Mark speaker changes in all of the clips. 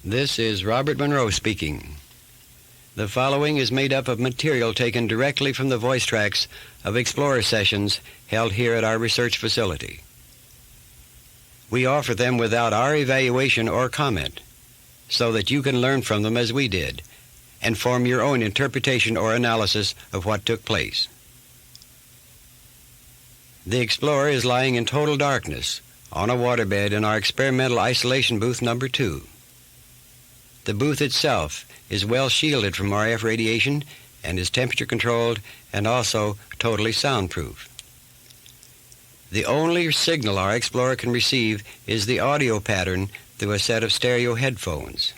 Speaker 1: This is Robert Monroe speaking. The following is made up of material taken directly from the voice tracks of Explorer sessions held here at our research facility. We offer them without our evaluation or comment, so that you can learn from them as we did, and form your own interpretation or analysis of what took place. The Explorer is lying in total darkness on a waterbed in our experimental isolation booth number 2. The booth itself is well shielded from RF radiation and is temperature controlled and also totally soundproof. The only signal our Explorer can receive is the audio pattern through a set of stereo headphones.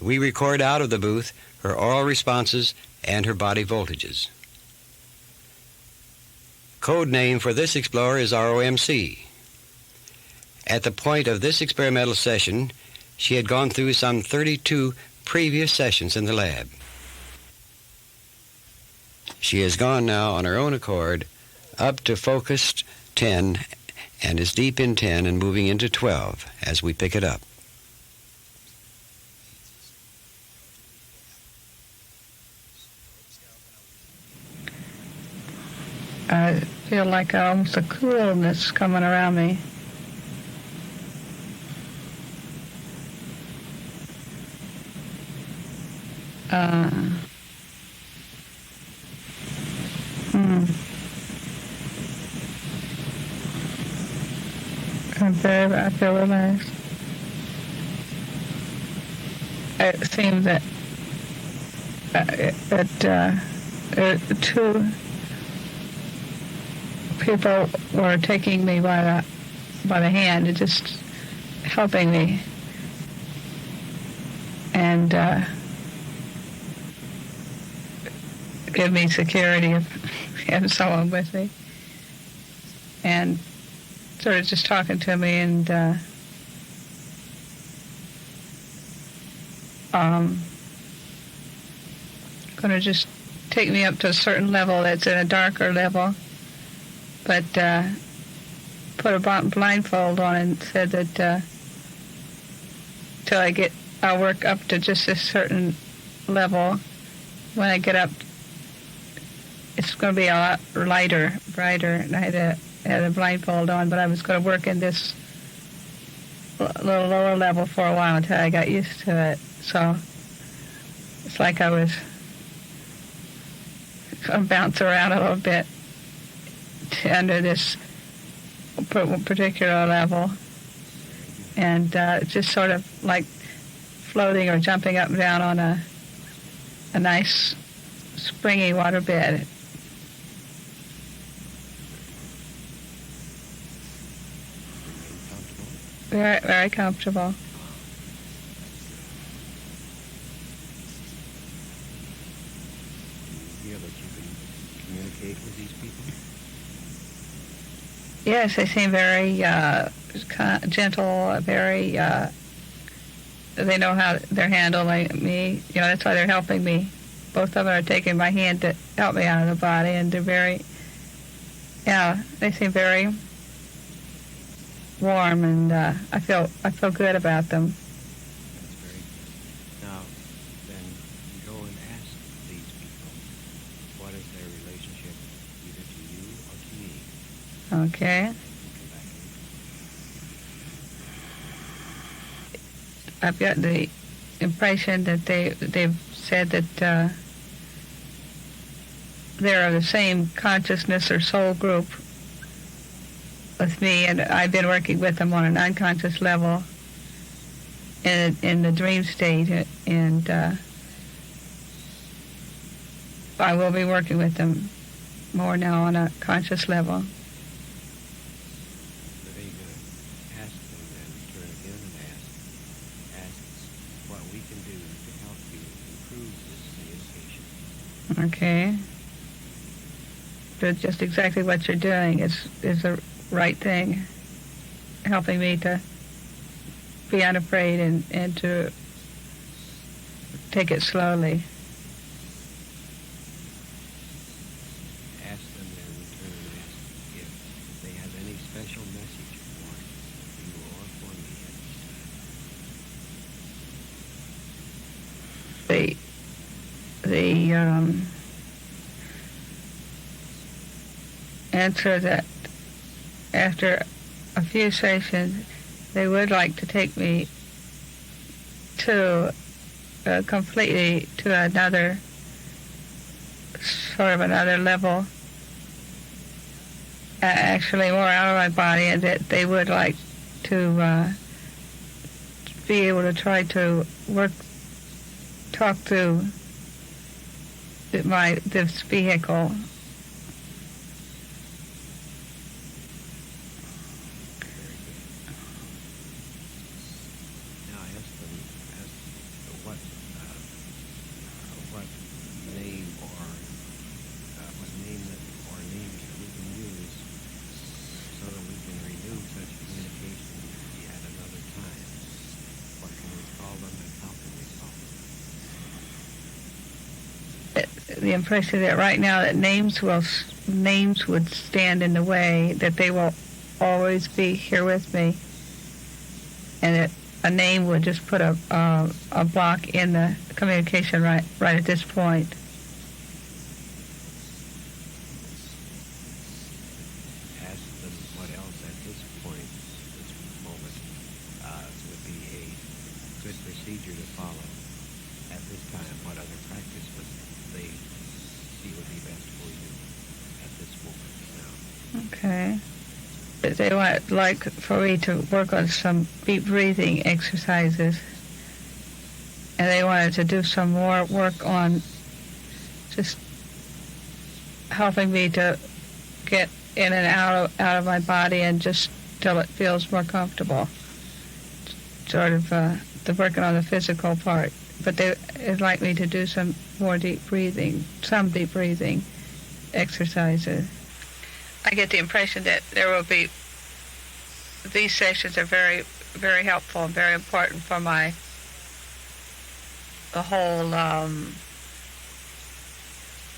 Speaker 1: We record out of the booth her oral responses and her body voltages. Code name for this Explorer is ROMC. At the point of this experimental session, she had gone through some 32 previous sessions in the lab. She has gone now on her own accord up to focused 10 and is deep in 10 and moving into 12 as we pick it up.
Speaker 2: I feel like almost a coolness coming around me. I feel relaxed. It seems that two people were taking me by the hand and just helping me, and give me security of having someone with me, and sort of just talking to me, and going to just take me up to a certain level that's at a darker level, but put a blindfold on and said that till I'll work up to just a certain level. When I get up, it's going to be a lot lighter, brighter, and I had a blindfold on, but I was going to work in this little lower level for a while until I got used to it. So it's like I was going to bounce around a little bit under this particular level, and just sort of like floating or jumping up and down on a nice springy water bed. Very, very comfortable.
Speaker 1: Do you feel that you can communicate with these people?
Speaker 2: Yes, they seem very gentle, very, they know how they're handling me. You know, that's why they're helping me. Both of them are taking my hand to help me out of the body, and they're very, they seem very warm, and I feel good about them.
Speaker 1: That's very good. Now, then you go and ask these people, what is their relationship either to you or to me?
Speaker 2: Okay. I've got the impression that they've said that they're of the same consciousness or soul group with me, and I've been working with them on an unconscious level in the dream state, and I will be working with them more now on a conscious level.
Speaker 1: Very good. Ask them then, turn again and ask what we can do to help you improve this sensation.
Speaker 2: Okay. But just exactly what you're doing is the right thing, helping me to be unafraid and to take it slowly.
Speaker 1: Ask them then, turn and ask if they have any special message you want you or for me
Speaker 2: the answer that after a few sessions, they would like to take me to completely to another sort of another level, actually more out of my body, and that they would like to be able to try to talk through this vehicle. The impression that right now that names would stand in the way, that they will always be here with me, and that a name would just put a block in the communication right at this point.
Speaker 1: Ask them what else at this point, this moment, would be a good procedure to follow at this time. What other practice would they see would be best for you at this moment now?
Speaker 2: Okay. They would like for me to work on some deep breathing exercises, and they wanted to do some more work on just helping me to get in and out of my body, and just till it feels more comfortable. Sort of the working on the physical part, but they'd like me to do some deep breathing exercises. I get the impression that there will be, these sessions are very, very helpful and very important for the whole,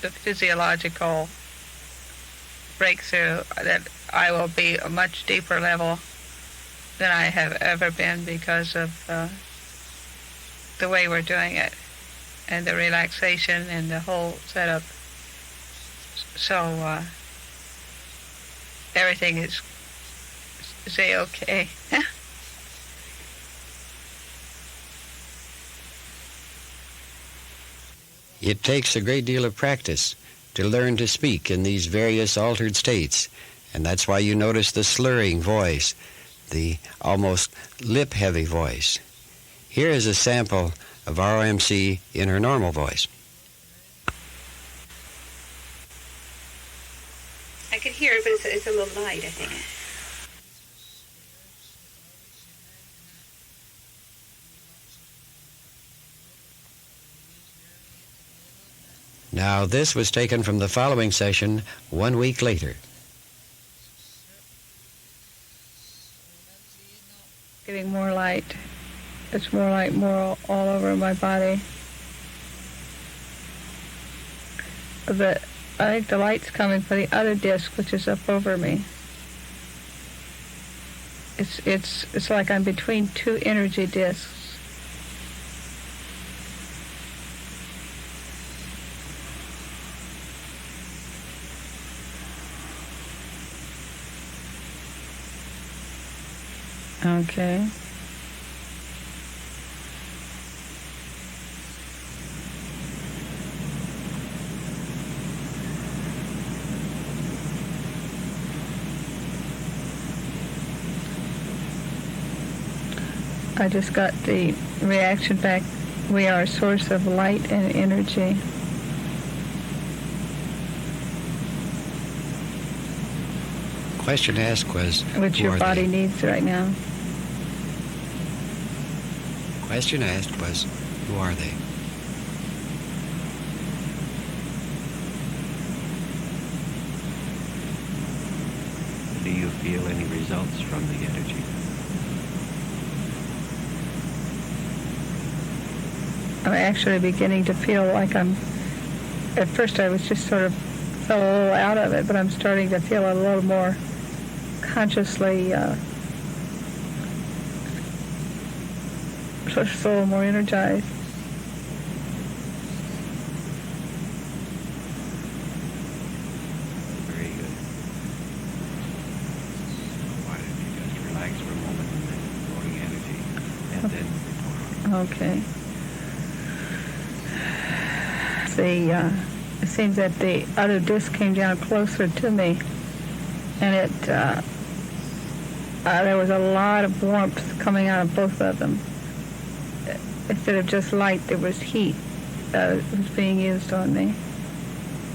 Speaker 2: the physiological breakthrough, that I will be a much deeper level than I have ever been because of the way we're doing it and the relaxation and the whole setup. So everything is okay.
Speaker 1: It takes a great deal of practice to learn to speak in these various altered states, and that's why you notice the slurring voice, the almost lip-heavy voice. Here is a sample of ROMC in her normal voice.
Speaker 3: I could hear it, but it's a little light, I think.
Speaker 1: Now, this was taken from the following session 1 week later.
Speaker 2: Getting more light. It's more light, more all over my body. But I think the light's coming from the other disc, which is up over me. It's like I'm between two energy discs. Okay. I just got the reaction back. We are a source of light and energy.
Speaker 1: Question asked was,
Speaker 2: which
Speaker 1: who
Speaker 2: your
Speaker 1: are
Speaker 2: body
Speaker 1: they?
Speaker 2: needs right now.
Speaker 1: Question asked was, who are they? Do you feel any results from the energy?
Speaker 2: I'm actually beginning to feel like at first I was just sort of fell a little out of it, but I'm starting to feel a little more consciously, just a little more energized.
Speaker 1: that report.
Speaker 2: Okay. It seems that the other disc came down closer to me, and there was a lot of warmth coming out of both of them. Instead of just light, there was heat that was being used on me.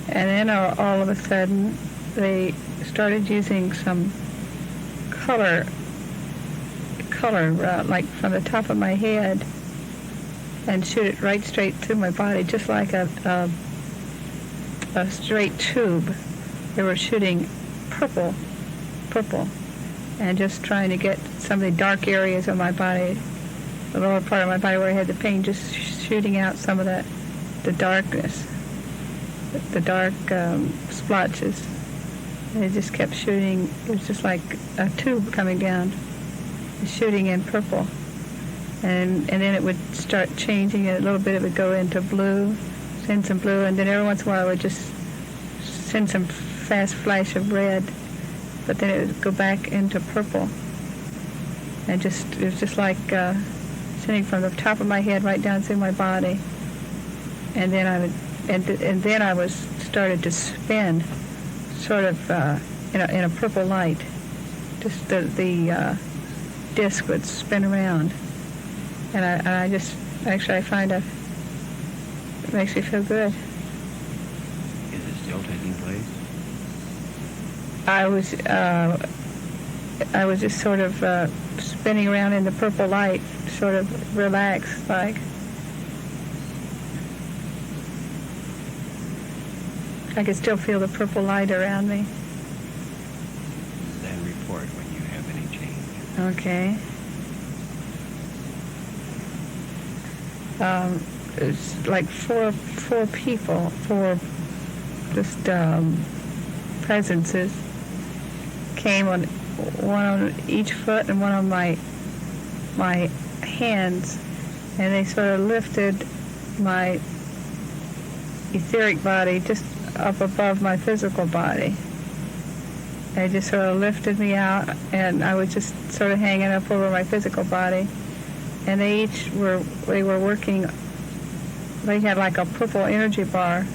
Speaker 2: And then all of a sudden, they started using some color, like from the top of my head, and shoot it right straight through my body, just like a straight tube. They were shooting purple, and just trying to get some of the dark areas of my body, the lower part of my body where I had the pain, just shooting out some of the darkness, the dark splotches. They just kept shooting. It was just like a tube coming down, shooting in purple. And then it would start changing. A little bit it would go into blue, send some blue, and then every once in a while it would just send some fast flash of red, but then it would go back into purple. And it was just like sending from the top of my head right down through my body. And then I was started to spin, sort of in a purple light. Just the disc would spin around. And I find it makes me feel good.
Speaker 1: Is it still taking place?
Speaker 2: I was just sort of spinning around in the purple light, sort of relaxed, like. I could still feel the purple light around me.
Speaker 1: Then report when you have any change.
Speaker 2: Okay. It's like four people, four just presences came on, one on each foot and one on my hands, and they sort of lifted my etheric body just up above my physical body. They just sort of lifted me out, and I was just sort of hanging up over my physical body. And they were working, they had like a purple energy bar.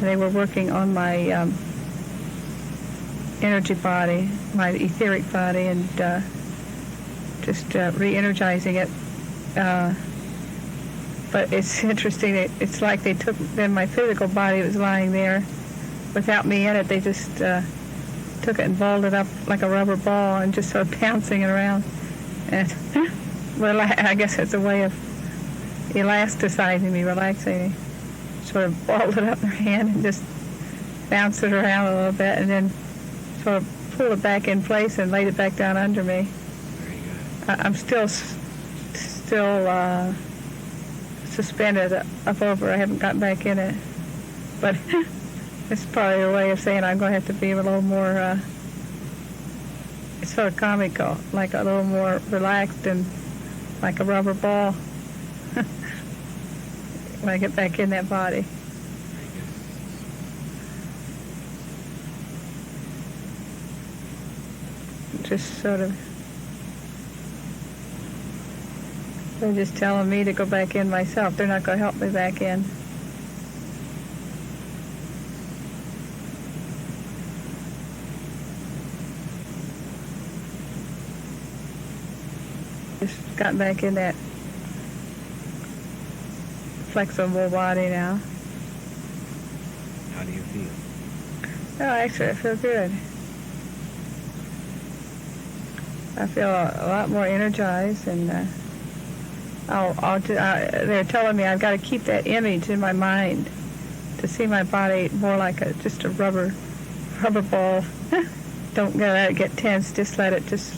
Speaker 2: They were working on my energy body, my etheric body, and just re-energizing it. But it's interesting, it's like they took, then my physical body was lying there without me in it. They just took it and balled it up like a rubber ball and just sort of bouncing it around. And well, I guess it's a way of elasticizing me, relaxing me. Sort of balled it up in their hand and just bounced it around a little bit, and then sort of pulled it back in place and laid it back down under me.
Speaker 1: Very good.
Speaker 2: I'm still suspended up over. I haven't gotten back in it, but it's probably a way of saying I'm going to have to be a little more. It's sort of comical, like a little more relaxed and like a rubber ball when I get back in that body. Just sort of, they're just telling me to go back in myself. They're not going to help me back in. Just got back in that flexible body now.
Speaker 1: How do you feel?
Speaker 2: Oh, actually, I feel good. I feel a lot more energized, and they're telling me I've got to keep that image in my mind to see my body more like just a rubber ball. Don't let it get tense. Just let it just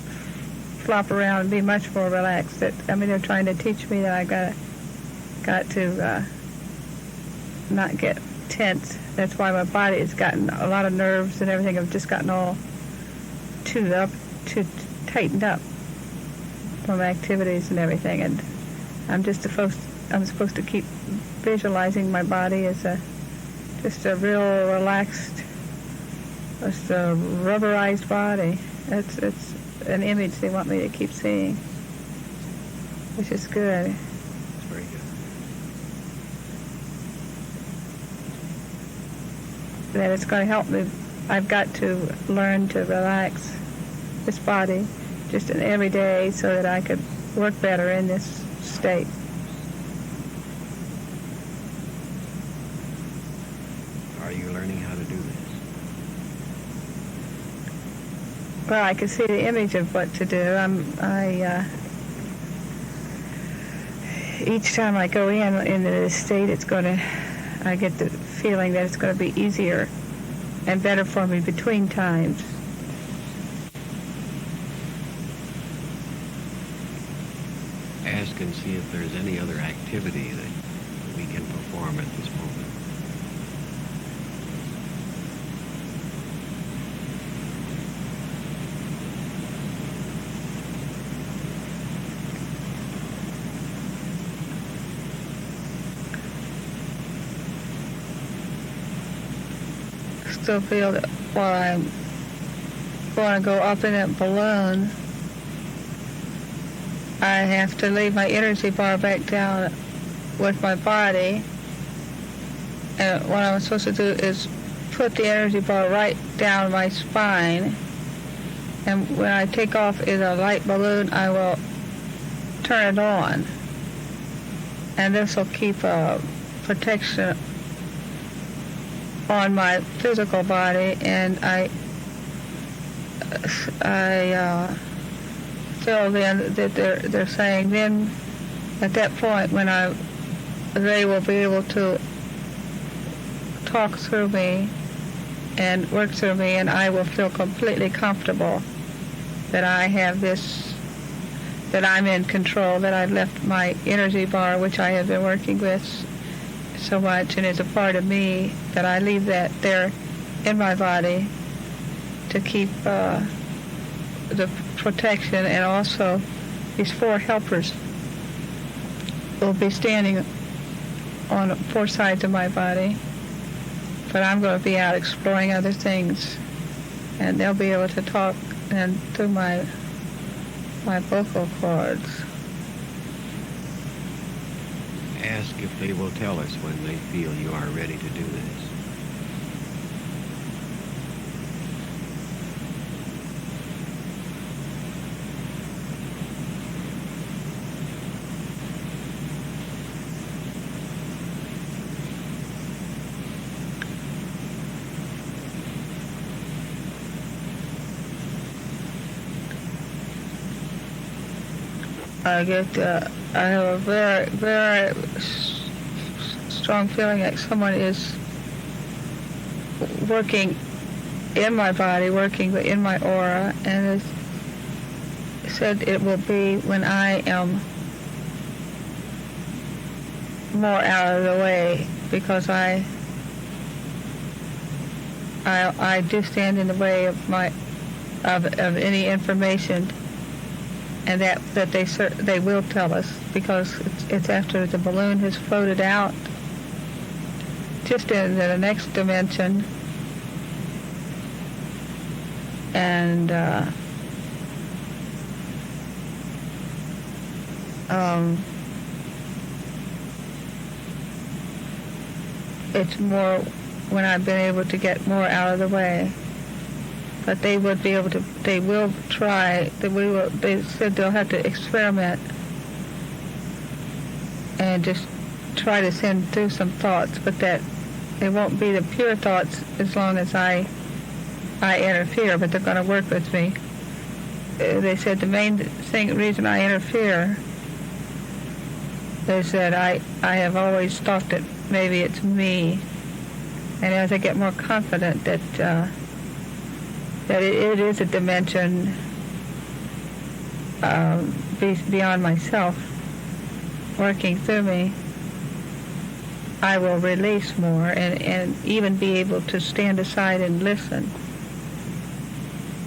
Speaker 2: flop around and be much more relaxed. They're trying to teach me that I got to not get tense. That's why my body has gotten a lot of nerves and everything have just gotten all tightened up from activities and everything. And I'm supposed to keep visualizing my body as just a real relaxed, just a rubberized body. It's an image they want me to keep seeing. which is good.
Speaker 1: It's very good.
Speaker 2: That it's going to help me. I've got to learn to relax this body just in every day so that I could work better in this state.
Speaker 1: Are you learning how to do this?
Speaker 2: Well, I can see the image of what to do. Each time I go into this state, I get the feeling that it's going to be easier and better for me between times.
Speaker 1: Ask and see if there's any other activity that we can perform at this moment.
Speaker 2: Still feel that while I'm going to go up in that balloon, I have to leave my energy bar back down with my body. And what I'm supposed to do is put the energy bar right down my spine. And when I take off in a light balloon, I will turn it on. And this will keep protection on my physical body, and I feel then that they're saying then at that point when they will be able to talk through me and work through me, and I will feel completely comfortable that I have this, that I'm in control, that I've left my energy bar, which I have been working with so much and is a part of me, that I leave that there in my body to keep the protection. And also these 4 helpers will be standing on 4 sides of my body, but I'm going to be out exploring other things, and they'll be able to talk and through my vocal cords.
Speaker 1: Ask if they will tell us when they feel you are ready to do this.
Speaker 2: I have a very, very strong feeling that someone is working in my body, working in my aura, and it said it will be when I am more out of the way, because I do stand in the way of of any information. And that they will tell us, because it's after the balloon has floated out just into the next dimension, and it's more when I've been able to get more out of the way. But they would be able to, they will try, they said they'll have to experiment and just try to send through some thoughts, but that they won't be the pure thoughts as long as I interfere, but they're going to work with me. They said the main reason I interfere is that I have always thought that maybe it's me, and as I get more confident that it is a dimension beyond myself working through me, I will release more and even be able to stand aside and listen.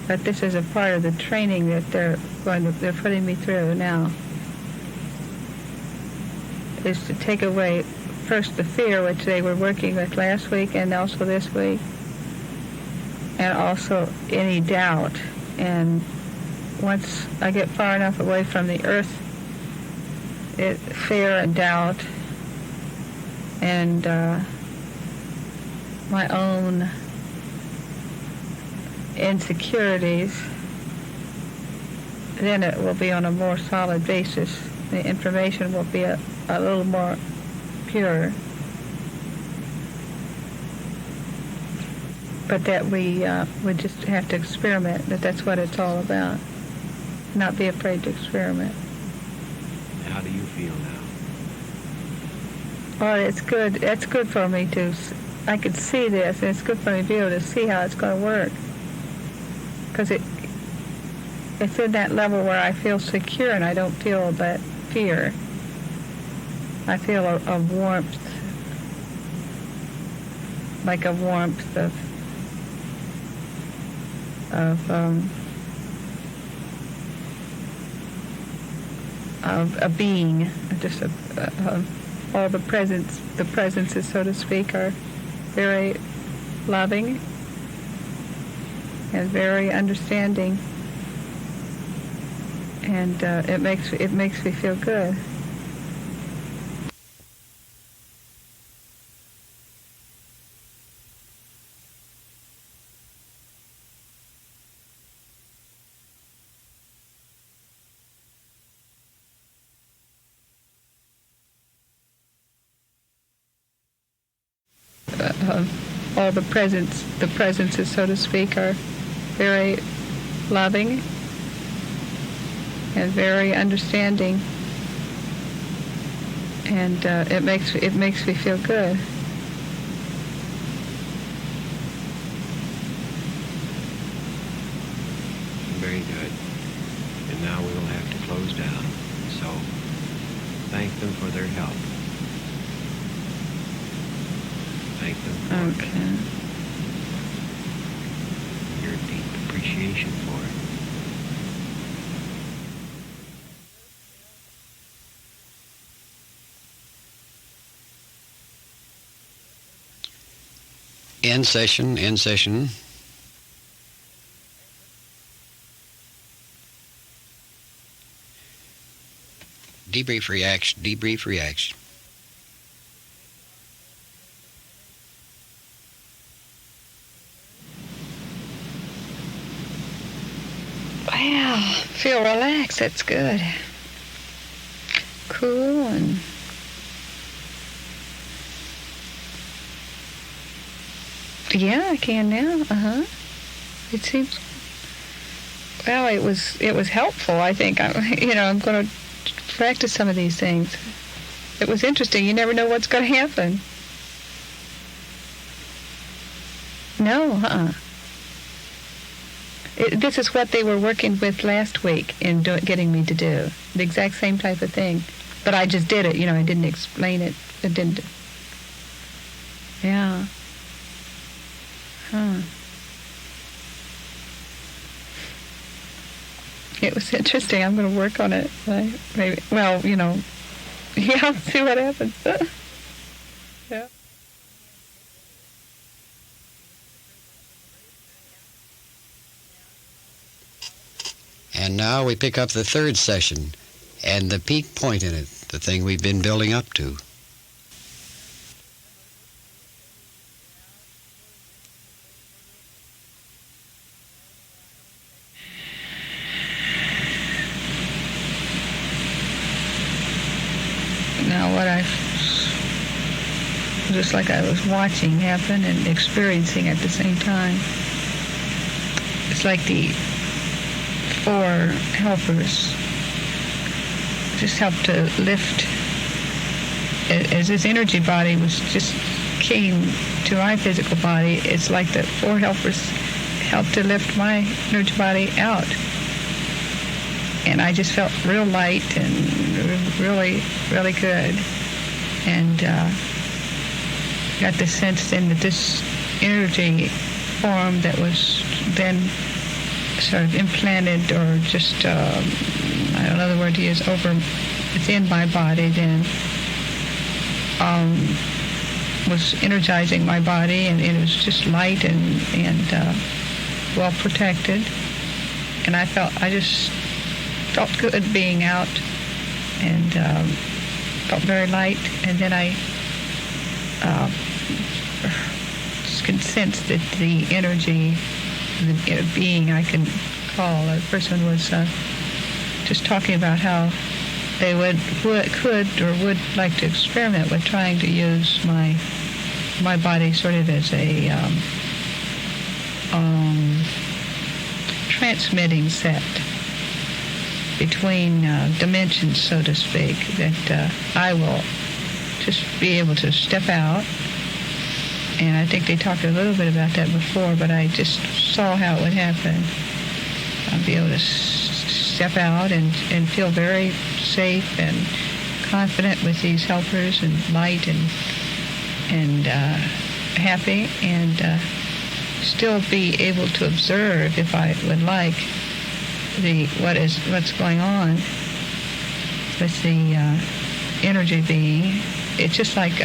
Speaker 2: But this is a part of the training that they're putting me through now, is to take away first the fear, which they were working with last week and also this week, and also any doubt. And once I get far enough away from the earth fear and doubt and my own insecurities, then it will be on a more solid basis. The information will be a little more pure. But that we just have to experiment, that's what it's all about. Not be afraid to experiment.
Speaker 4: How do you feel now?
Speaker 2: Well, it's good. It's good for me I can see this, and it's good for me to be able to see how it's going to work. Because it's in that level where I feel secure and I don't feel that fear. I feel a warmth, like a warmth of a being, just all the presences, so to speak, are very loving and very understanding, and it makes me feel good. All the presences, so to speak, are very loving and very understanding, and it makes me feel good.
Speaker 4: Very good. And now we will have to close down. So thank them for their help. Thank them for your deep appreciation for it.
Speaker 1: End session. Debrief reaction.
Speaker 2: Wow, feel relaxed, that's good. Cool and yeah, I can now. It seems, well, it was helpful, I think. I'm going to practice some of these things. It was interesting. You never know what's going to happen. No, this is what they were working with last week in getting me to do. The exact same type of thing. But I just did it, I didn't explain it. I didn't. Yeah. It was interesting. I'm going to work on it. Maybe. Well, yeah, I'll see what happens. Yeah.
Speaker 1: And now we pick up the third session and the peak point in it, the thing we've been building up to.
Speaker 2: Now what just like I was watching happen and experiencing at the same time. It's like the 4 helpers just helped to lift, as this energy body came to my physical body, it's like the 4 helpers helped to lift my energy body out. And I just felt real light and really, really good. And got the sense then that this energy form that was then sort of implanted or just, I don't know the word to use, it's in my body then, was energizing my body, and it was just light and well protected. And I just felt good being out and felt very light. And then I can sense that the energy, the being I can call, a person was just talking about how they could like to experiment with trying to use my body sort of as a transmitting set between dimensions, so to speak, that I will just be able to step out. And I think they talked a little bit about that before, but I just saw how it would happen. I'll be able to step out and feel very safe and confident with these helpers, and light and happy, and still be able to observe, if I would like, what's going on with the energy being. It's just like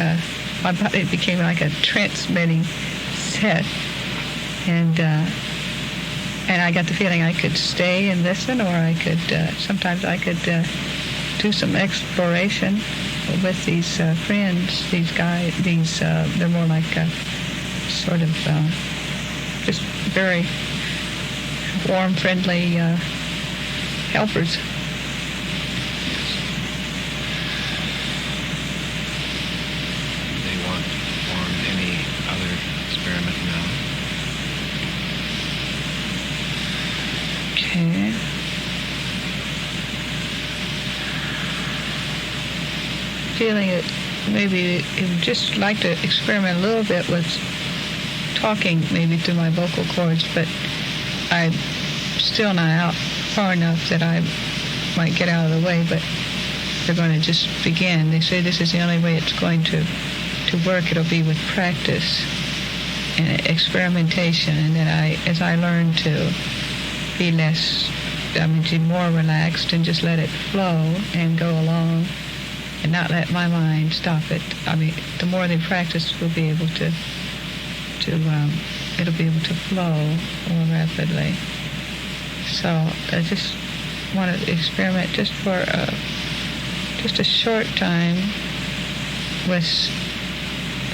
Speaker 2: my body became like a transmitting set, and I got the feeling I could stay and listen, or I could sometimes I could do some exploration with these friends, these guys. They're more like sort of just very warm, friendly helpers.
Speaker 4: They want to perform any other experiment now?
Speaker 2: Okay. Feeling it, maybe you'd just like to experiment a little bit with talking, maybe through my vocal cords, but I'm still not out far enough that I might get out of the way, but they're going to just begin. They say this is the only way it's going to work. It'll be with practice and experimentation, and then as I learn to be more relaxed and just let it flow and go along and not let my mind stop it. The more they practice, we'll be able to it'll be able to flow more rapidly. So I just want to experiment just for just a short time with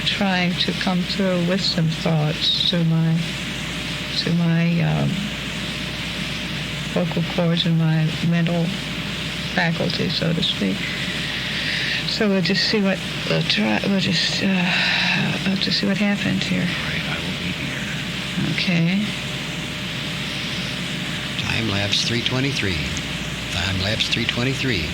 Speaker 2: trying to come through with some thoughts through my vocal cords and my mental faculty, so to speak. So we'll just see what we'll just see what happens here.
Speaker 4: All right, I will be here.
Speaker 2: Okay.
Speaker 1: Time lapse 323. Time lapse 323.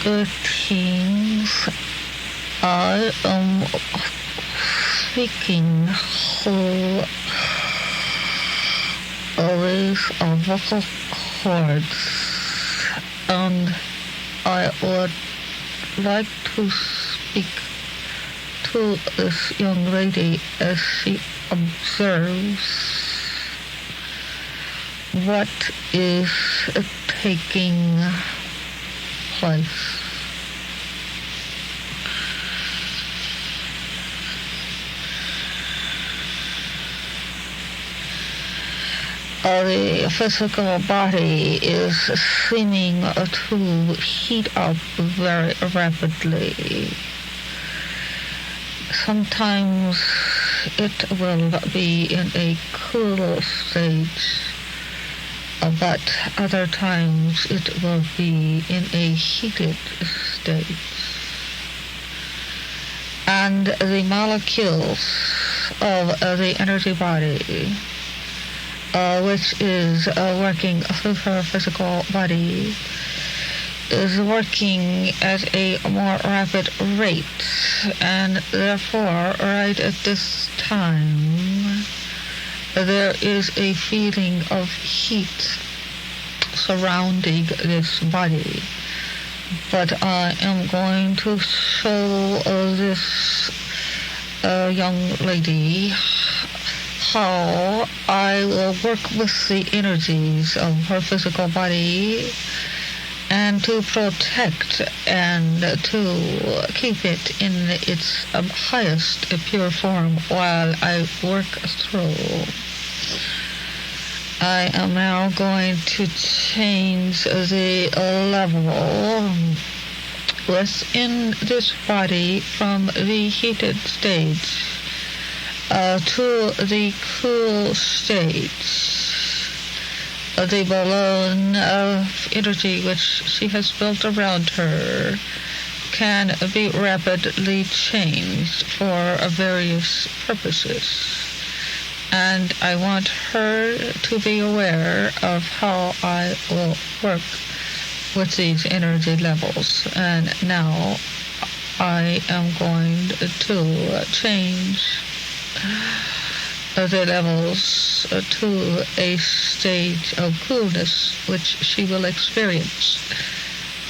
Speaker 5: Good things I am speaking who always on vocal cords, and I would like to speak to this young lady as she observes what is taking place. The physical body is seeming to heat up very rapidly. Sometimes it will be in a cool stage, but other times it will be in a heated state. And the molecules of the energy body, which is working through her physical body, is working at a more rapid rate, and therefore right at this time there is a feeling of heat surrounding this body, but I am going to show this young lady how I will work with the energies of her physical body and to protect and to keep it in its highest pure form while I work through. I am now going to change the level within this body from the heated stage to the cool stage. The balloon of energy which she has built around her can be rapidly changed for various purposes. And I want her to be aware of how I will work with these energy levels. And now I am going to change the levels to a stage of coolness which she will experience.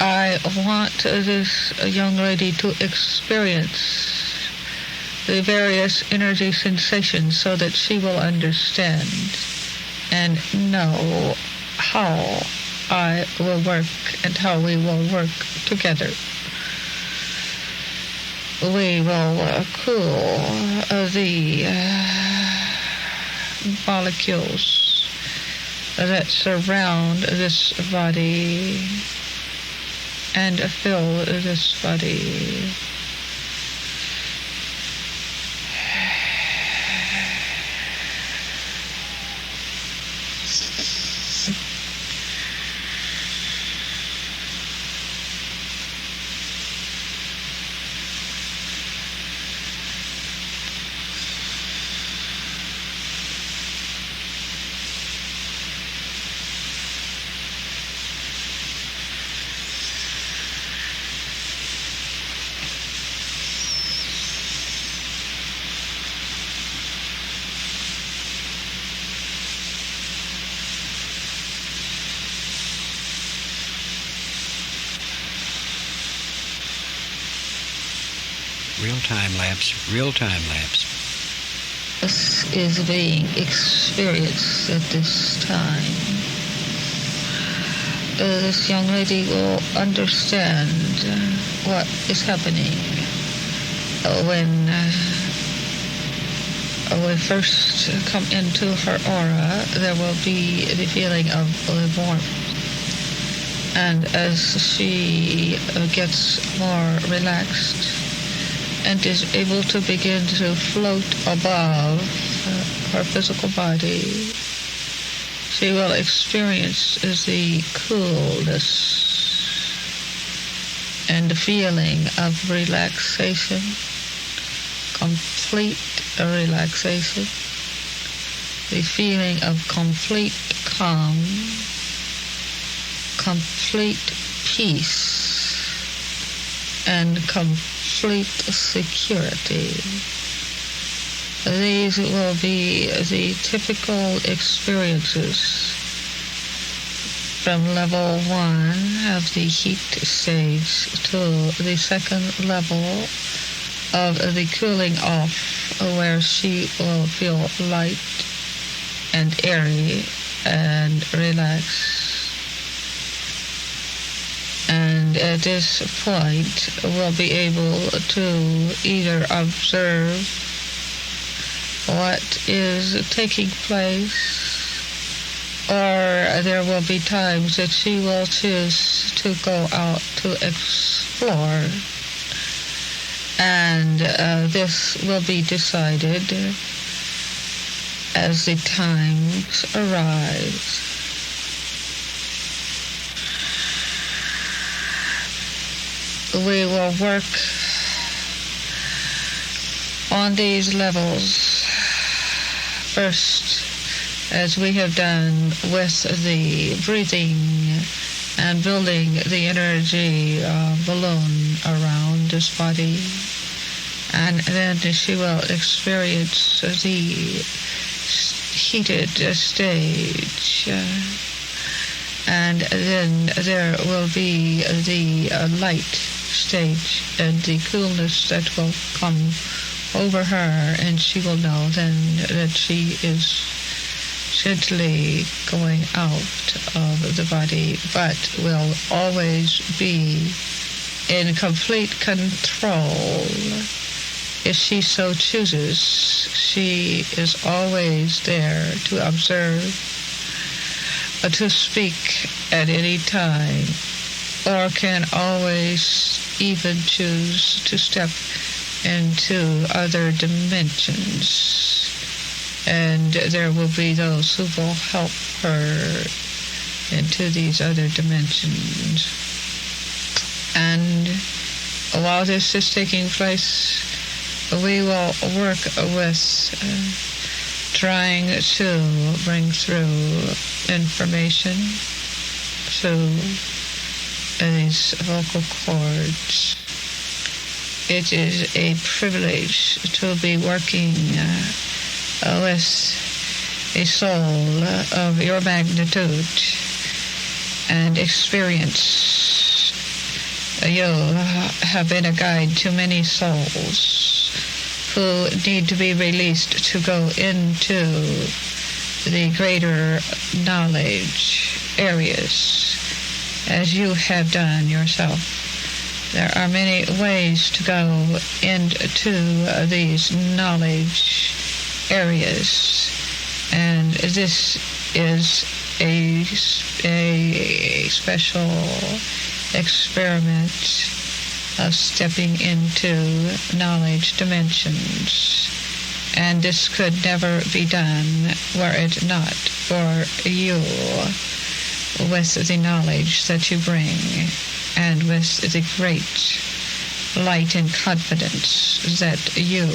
Speaker 5: I want this young lady to experience the various energy sensations so that she will understand and know how I will work and how we will work together. We will cool the molecules that surround this body and fill this body.
Speaker 1: Real-time lapse.
Speaker 5: This is being experienced at this time. This young lady will understand what is happening when we first come into her aura. There will be the feeling of warmth. And as she gets more relaxed and is able to begin to float above her physical body, she will experience the coolness and the feeling of relaxation, complete relaxation, the feeling of complete calm, complete peace, and complete security. These will be the typical experiences from level 1 of the heat stage to the second level of the cooling off, where she will feel light and airy and relaxed. And at this point, we'll be able to either observe what is taking place, or there will be times that she will choose to go out to explore. And this will be decided as the times arise. We will work on these levels first, as we have done with the breathing and building the energy balloon around this body. And then she will experience the heated stage. And then there will be the light stage and the coolness that will come over her, and she will know then that she is gently going out of the body, but will always be in complete control. If she so chooses, she is always there to observe, to speak at any time, or can always even choose to step into other dimensions. And there will be those who will help her into these other dimensions. And while this is taking place, we will work with trying to bring through information through these vocal cords. It is a privilege to be working with a soul of your magnitude and experience. You have been a guide to many souls who need to be released to go into the greater knowledge areas, as you have done yourself. There are many ways to go into these knowledge areas, and this is a special experiment of stepping into knowledge dimensions. And this could never be done were it not for you, with the knowledge that you bring and with the great light and confidence that you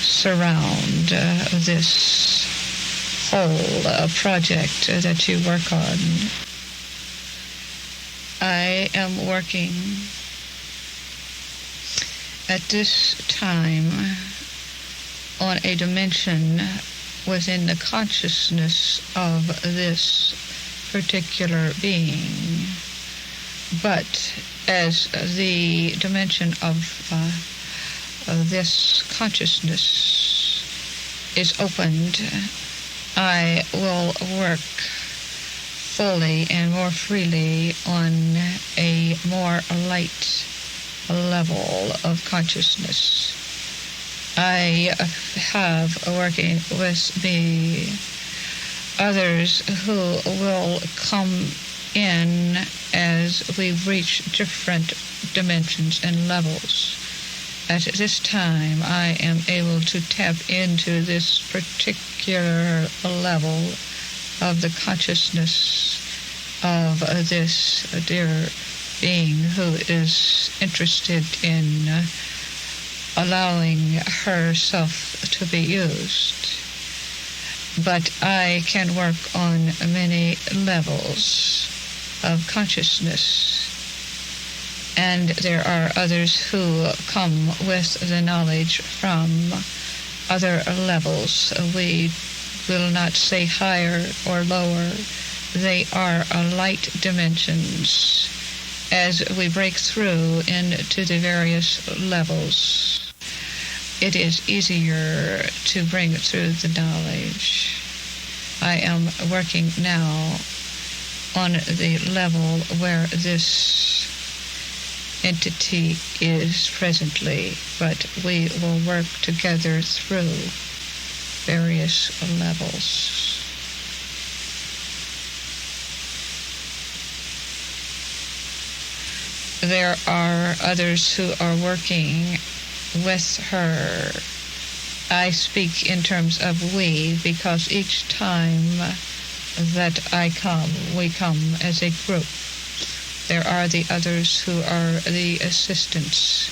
Speaker 5: surround this whole project that you work on. I am working at this time on a dimension within the consciousness of this particular being. But as the dimension of this consciousness is opened, I will work fully and more freely on a more light level of consciousness. I have working with me others who will come in as we reach different dimensions and levels. At this time, I am able to tap into this particular level of the consciousness of this dear being who is interested in allowing herself to be used. But I can work on many levels of consciousness, and there are others who come with the knowledge from other levels. We will not say higher or lower. They are light dimensions. As we break through into the various levels, it is easier to bring through the knowledge. I am working now on the level where this entity is presently, but we will work together through various levels. There are others who are working with her. I speak in terms of we because each time that I come, we come as a group. There are the others who are the assistants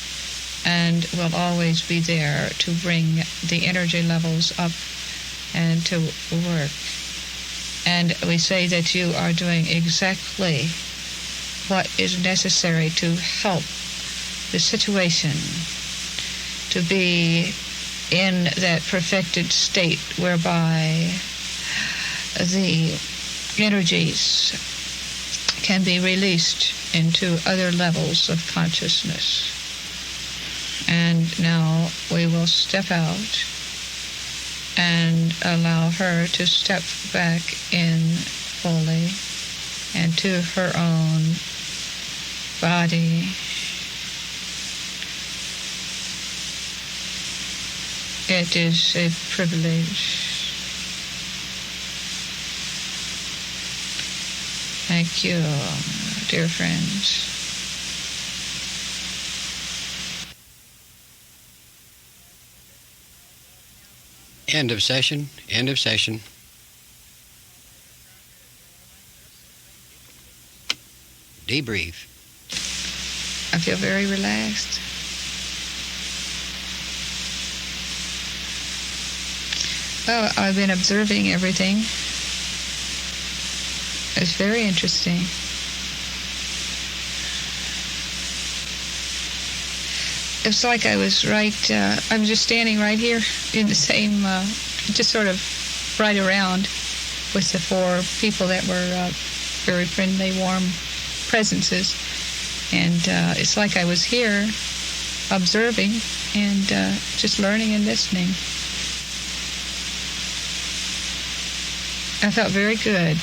Speaker 5: and will always be there to bring the energy levels up and to work. And we say that you are doing exactly what is necessary to help the situation to be in that perfected state whereby the energies
Speaker 2: can be released into other levels of consciousness. And now we will step out and allow her to step back in fully and to her own body. It is a privilege. Thank you, dear friends.
Speaker 1: End of session. End of session. Debrief.
Speaker 2: I feel very relaxed. Well, I've been observing everything. It's very interesting. It's like I was I'm just standing right here in the same, just sort of right around with the four people that were very friendly, warm presences. And it's like I was here observing and just learning and listening. I felt very good.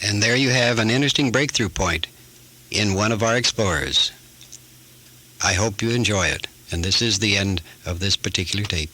Speaker 1: And there you have an interesting breakthrough point in one of our explorers. I hope you enjoy it, and this is the end of this particular tape.